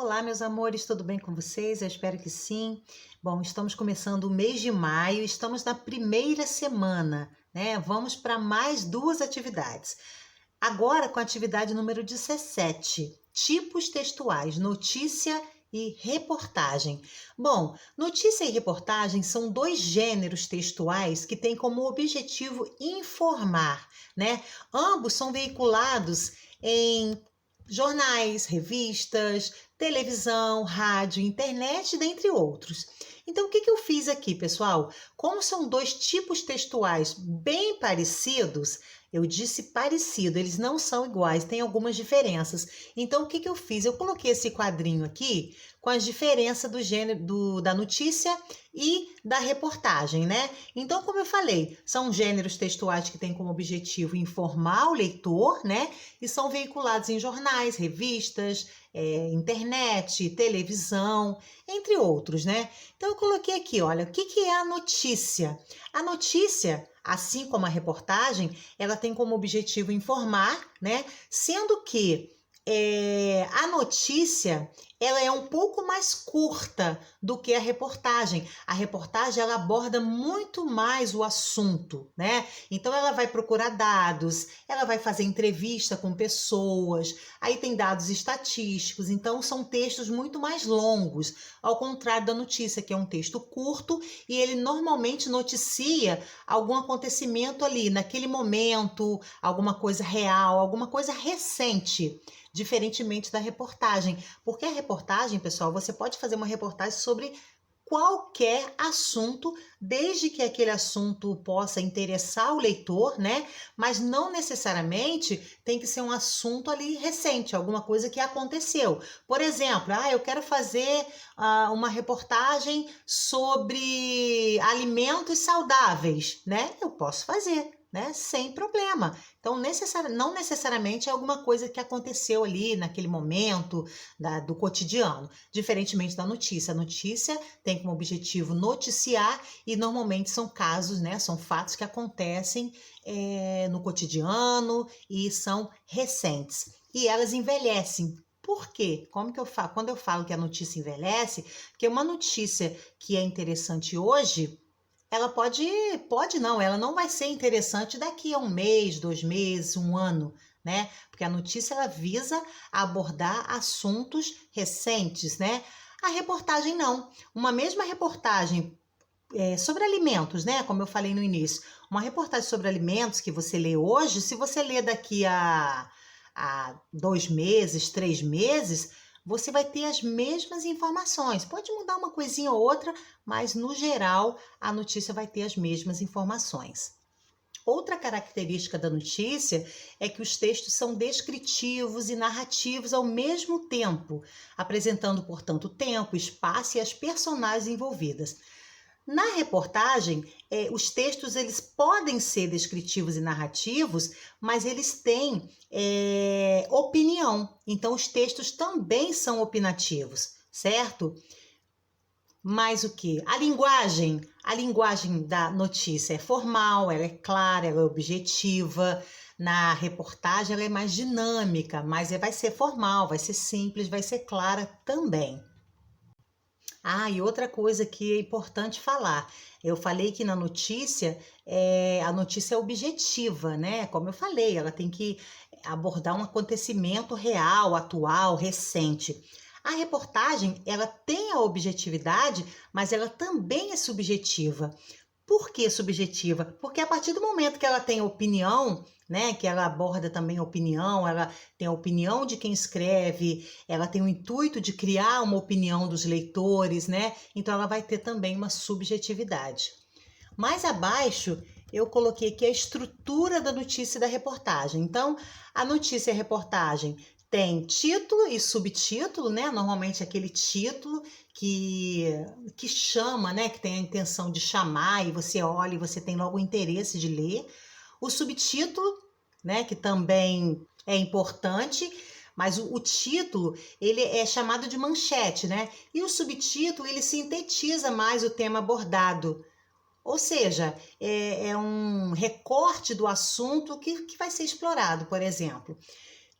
Olá, meus amores, tudo bem com vocês? Eu espero que sim. Bom, estamos começando o mês de maio, estamos na primeira semana, né? Vamos para mais duas atividades. Agora com a atividade número 17, tipos textuais, notícia e reportagem. Bom, notícia e reportagem são dois gêneros textuais que têm como objetivo informar, né? Ambos são veiculados em jornais, revistas, televisão, rádio, internet, dentre outros. Então, o que eu fiz aqui, pessoal? Como são dois tipos textuais bem parecidos, eu disse parecido, eles não são iguais, tem algumas diferenças. Então, o que eu fiz? Eu coloquei esse quadrinho aqui com as diferenças do gênero da notícia e da reportagem, né? Então, como eu falei, são gêneros textuais que têm como objetivo informar o leitor, né? E são veiculados em jornais, revistas, internet, televisão, entre outros, né? Então, eu coloquei aqui, olha, o que é a notícia? A notícia, assim como a reportagem, ela tem como objetivo informar, né? Sendo que a notícia ela é um pouco mais curta do que a reportagem. A reportagem ela aborda muito mais o assunto, né? Então ela vai procurar dados, ela vai fazer entrevista com pessoas, aí tem dados estatísticos, então são textos muito mais longos, ao contrário da notícia, que é um texto curto e ele normalmente noticia algum acontecimento ali naquele momento, alguma coisa real, alguma coisa recente. Diferentemente da reportagem, porque a reportagem, pessoal, você pode fazer uma reportagem sobre qualquer assunto, desde que aquele assunto possa interessar o leitor, né? Mas não necessariamente tem que ser um assunto ali recente, alguma coisa que aconteceu. Por exemplo, eu quero fazer uma reportagem sobre alimentos saudáveis, né? Eu posso fazer, né? Sem problema. Então, não necessariamente é alguma coisa que aconteceu ali naquele momento do cotidiano, diferentemente da notícia. A notícia tem como objetivo noticiar e normalmente são casos, né? São fatos que acontecem no cotidiano e são recentes. E elas envelhecem. Por quê? Quando eu falo que a notícia envelhece, porque uma notícia que é interessante hoje, ela pode não, ela não vai ser interessante daqui a um mês, 2 meses, um ano, né? Porque a notícia ela visa abordar assuntos recentes, né? A reportagem não. Uma mesma reportagem sobre alimentos, né? Como eu falei no início, uma reportagem sobre alimentos que você lê hoje, se você lê daqui a 2 meses, 3 meses, você vai ter as mesmas informações. Pode mudar uma coisinha ou outra, mas no geral a notícia vai ter as mesmas informações. Outra característica da notícia é que os textos são descritivos e narrativos ao mesmo tempo, apresentando, portanto, o tempo, o espaço e as personagens envolvidas. Na reportagem, os textos eles podem ser descritivos e narrativos, mas eles têm opinião. Então, os textos também são opinativos, certo? Mas o que? A linguagem da notícia é formal, ela é clara, ela é objetiva. Na reportagem, ela é mais dinâmica, mas vai ser formal, vai ser simples, vai ser clara também. E outra coisa que é importante falar. Eu falei que na notícia, a notícia é objetiva, né? Como eu falei, ela tem que abordar um acontecimento real, atual, recente. A reportagem, ela tem a objetividade, mas ela também é subjetiva. Por que subjetiva? Porque a partir do momento que ela tem opinião, né, que ela aborda também a opinião, ela tem a opinião de quem escreve, ela tem o intuito de criar uma opinião dos leitores, né? Então ela vai ter também uma subjetividade. Mais abaixo, eu coloquei aqui a estrutura da notícia e da reportagem. Então, a notícia e a reportagem tem título e subtítulo, né? Normalmente aquele título que chama, né? Que tem a intenção de chamar e você olha e você tem logo o interesse de ler. O subtítulo, né? Que também é importante, mas o título ele é chamado de manchete, né? E o subtítulo ele sintetiza mais o tema abordado. Ou seja, é um recorte do assunto que vai ser explorado, por exemplo.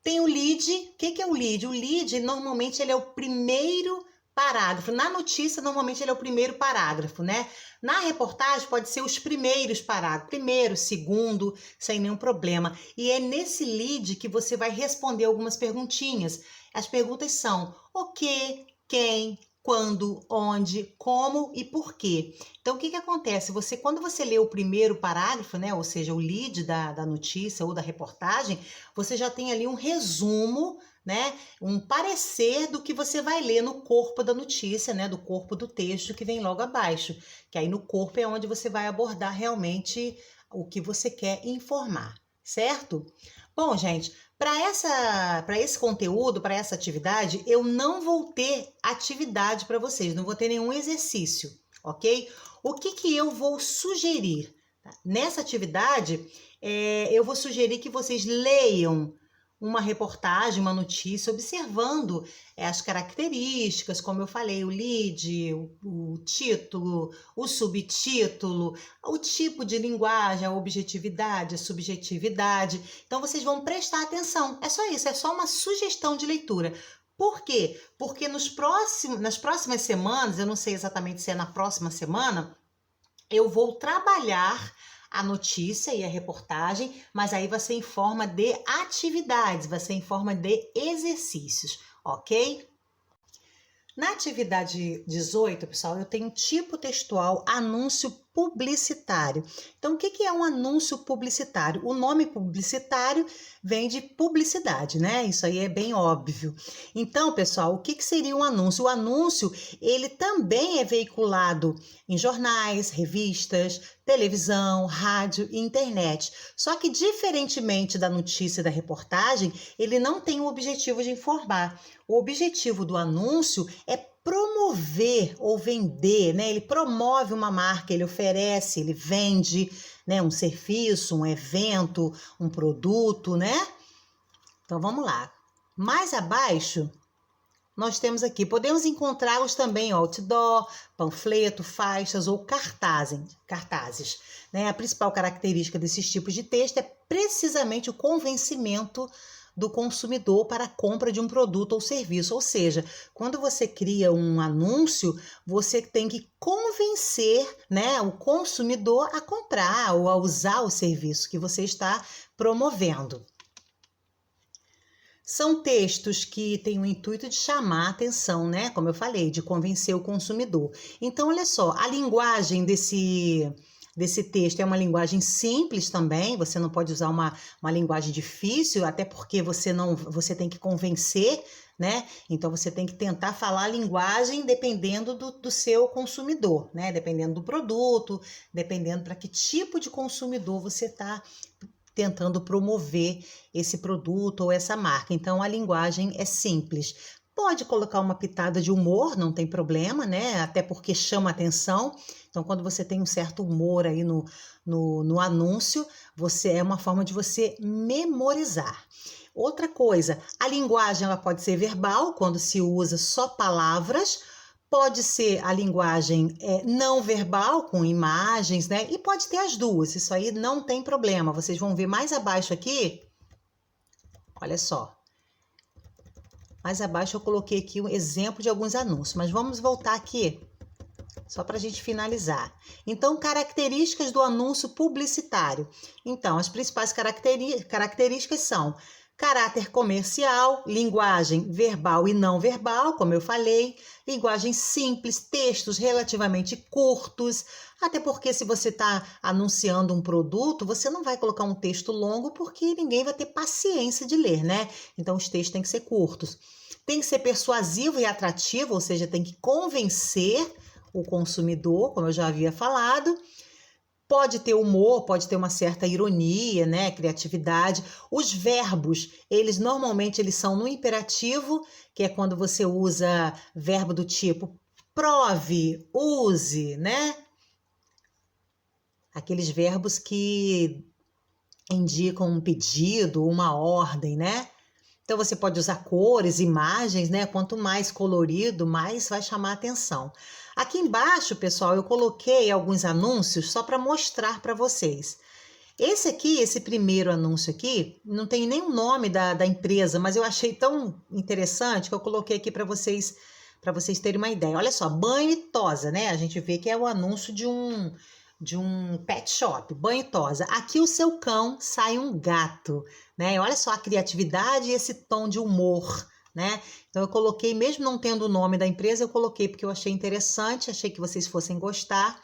Tem o lead. O que é o lead? O lead, normalmente, ele é o primeiro parágrafo. Na notícia, normalmente, ele é o primeiro parágrafo, né? Na reportagem, pode ser os primeiros parágrafos. Primeiro, segundo, sem nenhum problema. E é nesse lead que você vai responder algumas perguntinhas. As perguntas são o que, quem, quando, onde, como e por quê. Então, o que acontece? Quando você lê o primeiro parágrafo, né, ou seja, o lead da notícia ou da reportagem, você já tem ali um resumo, né, um parecer do que você vai ler no corpo da notícia, né, do corpo do texto que vem logo abaixo, que aí no corpo é onde você vai abordar realmente o que você quer informar, certo? Bom, gente, para esse conteúdo, para essa atividade, eu não vou ter atividade para vocês, não vou ter nenhum exercício, ok? O que eu vou sugerir? Nessa atividade, eu vou sugerir que vocês leiam uma reportagem, uma notícia, observando as características, como eu falei, o lead, o título, o subtítulo, o tipo de linguagem, a objetividade, a subjetividade. Então, vocês vão prestar atenção. É só isso, é só uma sugestão de leitura. Por quê? Porque nas próximas semanas, eu não sei exatamente se é na próxima semana, eu vou trabalhar a notícia e a reportagem, mas aí vai ser em forma de atividades, vai ser em forma de exercícios, ok? Na atividade 18, pessoal, eu tenho tipo textual anúncio publicitário. Então, o que é um anúncio publicitário? O nome publicitário vem de publicidade, né? Isso aí é bem óbvio. Então, pessoal, o que seria um anúncio? O anúncio, ele também é veiculado em jornais, revistas, televisão, rádio e internet. Só que, diferentemente da notícia e da reportagem, ele não tem o objetivo de informar. O objetivo do anúncio é promover ou vender, né? Ele promove uma marca, ele oferece, ele vende, né? Um serviço, um evento, um produto, né? Então, vamos lá. Mais abaixo, nós temos aqui, podemos encontrá-los também, outdoor, panfleto, faixas ou cartazes. Né? A principal característica desses tipos de texto é precisamente o convencimento do consumidor para a compra de um produto ou serviço. Ou seja, quando você cria um anúncio, você tem que convencer, né, o consumidor a comprar ou a usar o serviço que você está promovendo. São textos que têm o intuito de chamar a atenção, né? Como eu falei, de convencer o consumidor. Então, olha só, a linguagem desse texto é uma linguagem simples também, você não pode usar uma linguagem difícil, até porque você tem que convencer, né? Então, você tem que tentar falar a linguagem dependendo do seu consumidor, né? Dependendo do produto, dependendo para que tipo de consumidor você está tentando promover esse produto ou essa marca. Então, a linguagem é simples. Pode colocar uma pitada de humor, não tem problema, né? Até porque chama atenção. Então, quando você tem um certo humor aí no anúncio, é uma forma de você memorizar. Outra coisa, a linguagem ela pode ser verbal, quando se usa só palavras, pode ser a linguagem não verbal, com imagens, né? E pode ter as duas, isso aí não tem problema. Vocês vão ver mais abaixo aqui, olha só. Mais abaixo eu coloquei aqui um exemplo de alguns anúncios, mas vamos voltar aqui, só para a gente finalizar. Então, características do anúncio publicitário. Então, as principais características são caráter comercial, linguagem verbal e não verbal, como eu falei, linguagem simples, textos relativamente curtos, até porque se você está anunciando um produto, você não vai colocar um texto longo porque ninguém vai ter paciência de ler, né? Então, os textos têm que ser curtos. Tem que ser persuasivo e atrativo, ou seja, tem que convencer o consumidor, como eu já havia falado. Pode ter humor, pode ter uma certa ironia, né, criatividade. Os verbos, normalmente eles são no imperativo, que é quando você usa verbo do tipo prove, use, né? Aqueles verbos que indicam um pedido, uma ordem, né? Então você pode usar cores, imagens, né? Quanto mais colorido, mais vai chamar a atenção. Aqui embaixo, pessoal, eu coloquei alguns anúncios só para mostrar para vocês. Esse aqui, esse primeiro anúncio aqui, não tem nem o nome da empresa, mas eu achei tão interessante que eu coloquei aqui para vocês terem uma ideia. Olha só, banho e tosa, né? A gente vê que é o anúncio de um pet shop, banho e tosa. Aqui o seu cão sai um gato, né? Olha só a criatividade e esse tom de humor, né? Então eu coloquei, mesmo não tendo o nome da empresa, eu coloquei porque eu achei interessante, achei que vocês fossem gostar.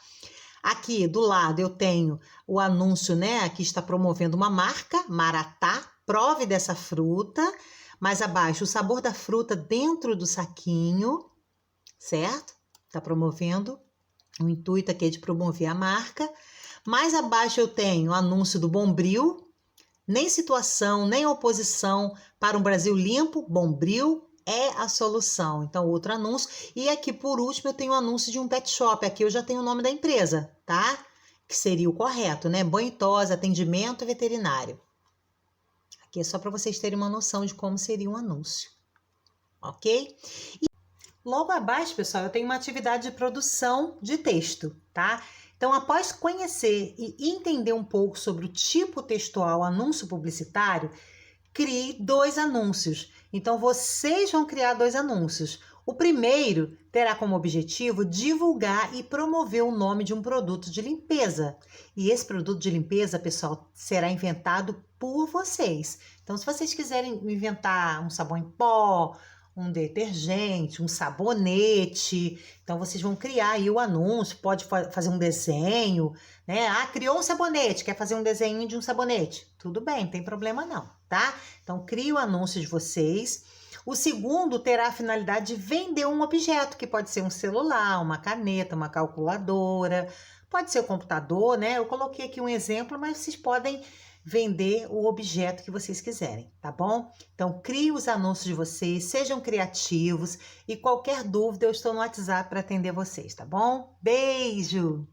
Aqui do lado eu tenho o anúncio, né? Aqui está promovendo uma marca, Maratá, prove dessa fruta. Mais abaixo, o sabor da fruta dentro do saquinho, certo? Está promovendo. O intuito aqui é de promover a marca. Mais abaixo eu tenho o anúncio do Bombril. Nem situação, nem oposição para um Brasil limpo, Bombril é a solução. Então, outro anúncio. E aqui, por último, eu tenho o anúncio de um pet shop. Aqui eu já tenho o nome da empresa, tá? Que seria o correto, né? Banho e tosa, atendimento veterinário. Aqui é só para vocês terem uma noção de como seria um anúncio, ok? E logo abaixo, pessoal, eu tenho uma atividade de produção de texto, tá? Então, após conhecer e entender um pouco sobre o tipo textual anúncio publicitário, crie 2 anúncios. Então, vocês vão criar 2 anúncios. O primeiro terá como objetivo divulgar e promover o nome de um produto de limpeza. E esse produto de limpeza, pessoal, será inventado por vocês. Então, se vocês quiserem inventar um sabão em pó, um detergente, um sabonete, então vocês vão criar aí o anúncio, pode fazer um desenho, né? Ah, criou um sabonete, quer fazer um desenho de um sabonete? Tudo bem, não tem problema não, tá? Então, crie o anúncio de vocês. O segundo terá a finalidade de vender um objeto, que pode ser um celular, uma caneta, uma calculadora, pode ser o computador, né? Eu coloquei aqui um exemplo, mas vocês podem vender o objeto que vocês quiserem, tá bom? Então, crie os anúncios de vocês, sejam criativos e qualquer dúvida eu estou no WhatsApp para atender vocês, tá bom? Beijo!